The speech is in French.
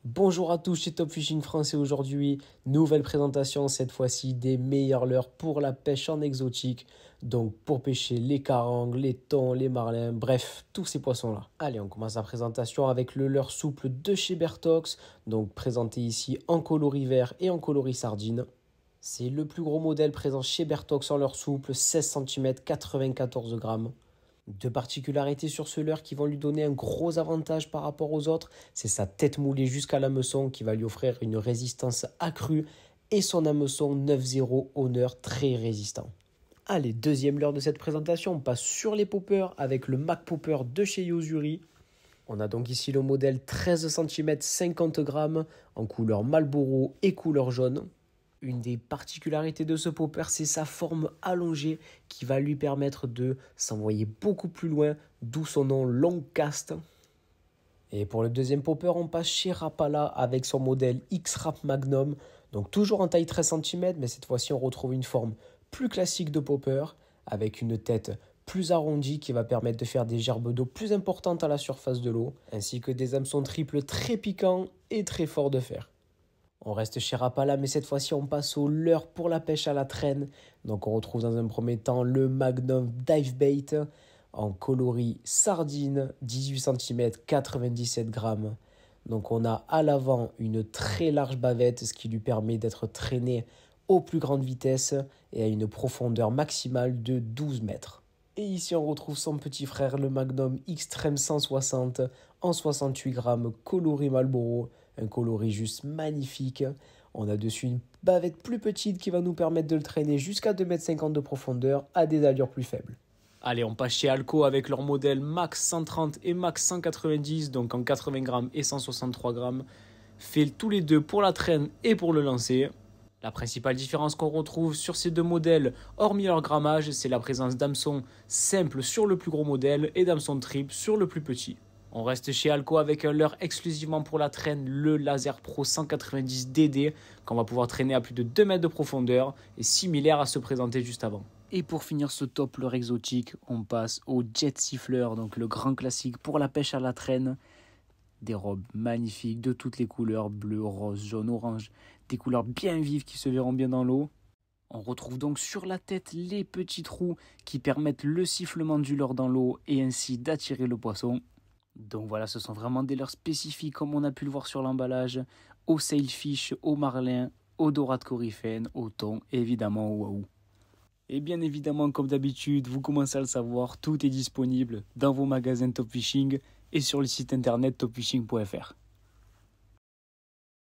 Bonjour à tous chez Top Fishing France et aujourd'hui, nouvelle présentation cette fois-ci des meilleurs leurres pour la pêche en exotique. Donc pour pêcher les carangues, les thons, les marlins, bref, tous ces poissons-là. Allez, on commence la présentation avec le leurre souple de chez Bertox, donc présenté ici en coloris vert et en coloris sardine. C'est le plus gros modèle présent chez Bertox en leurre souple, 16 cm, 94 grammes. Deux particularités sur ce leurre qui vont lui donner un gros avantage par rapport aux autres, c'est sa tête moulée jusqu'à l'hameçon qui va lui offrir une résistance accrue et son hameçon 9-0 Honor très résistant. Allez, deuxième leurre de cette présentation, on passe sur les poppers avec le Mac Popper de chez Yo-Zuri. On a donc ici le modèle 13 cm 50 grammes en couleur Marlboro et couleur jaune. Une des particularités de ce popper, c'est sa forme allongée qui va lui permettre de s'envoyer beaucoup plus loin, d'où son nom long cast. Et pour le deuxième popper, on passe chez Rapala avec son modèle X-Rap Magnum, donc toujours en taille 13 cm, mais cette fois-ci on retrouve une forme plus classique de popper, avec une tête plus arrondie qui va permettre de faire des gerbes d'eau plus importantes à la surface de l'eau, ainsi que des hameçons triples très piquants et très forts de fer. On reste chez Rapala, mais cette fois-ci, on passe au leurre pour la pêche à la traîne. Donc, on retrouve dans un premier temps le Magnum Dive Bait en coloris sardine, 18 cm, 97 grammes. Donc, on a à l'avant une très large bavette, ce qui lui permet d'être traîné aux plus grandes vitesses et à une profondeur maximale de 12 mètres. Et ici, on retrouve son petit frère, le Magnum Extreme 160 en 68 grammes, coloris Marlboro, un coloris juste magnifique. On a dessus une bavette plus petite qui va nous permettre de le traîner jusqu'à 2,50 m de profondeur à des allures plus faibles. Allez, on passe chez Alco avec leur modèle Max 130 et Max 190, donc en 80 grammes et 163 grammes. Fait tous les deux pour la traîne et pour le lancer. La principale différence qu'on retrouve sur ces deux modèles, hormis leur grammage, c'est la présence d'hameçons simples sur le plus gros modèle et d'hameçons triples sur le plus petit. On reste chez Alco avec un leurre exclusivement pour la traîne, le Laser Pro 190 DD, qu'on va pouvoir traîner à plus de 2 mètres de profondeur et similaire à se présenter juste avant. Et pour finir ce top leurre exotique, on passe au Jet Siffler, donc le grand classique pour la pêche à la traîne. Des robes magnifiques de toutes les couleurs, bleu, rose, jaune, orange, des couleurs bien vives qui se verront bien dans l'eau. On retrouve donc sur la tête les petits trous qui permettent le sifflement du leurre dans l'eau et ainsi d'attirer le poisson. Donc voilà, ce sont vraiment des leurres spécifiques comme on a pu le voir sur l'emballage, au sailfish, au marlin, au dorade coryphène, au thon et évidemment au wahoo. Et bien évidemment, comme d'habitude, vous commencez à le savoir, tout est disponible dans vos magasins Top Fishing et sur le site internet topfishing.fr.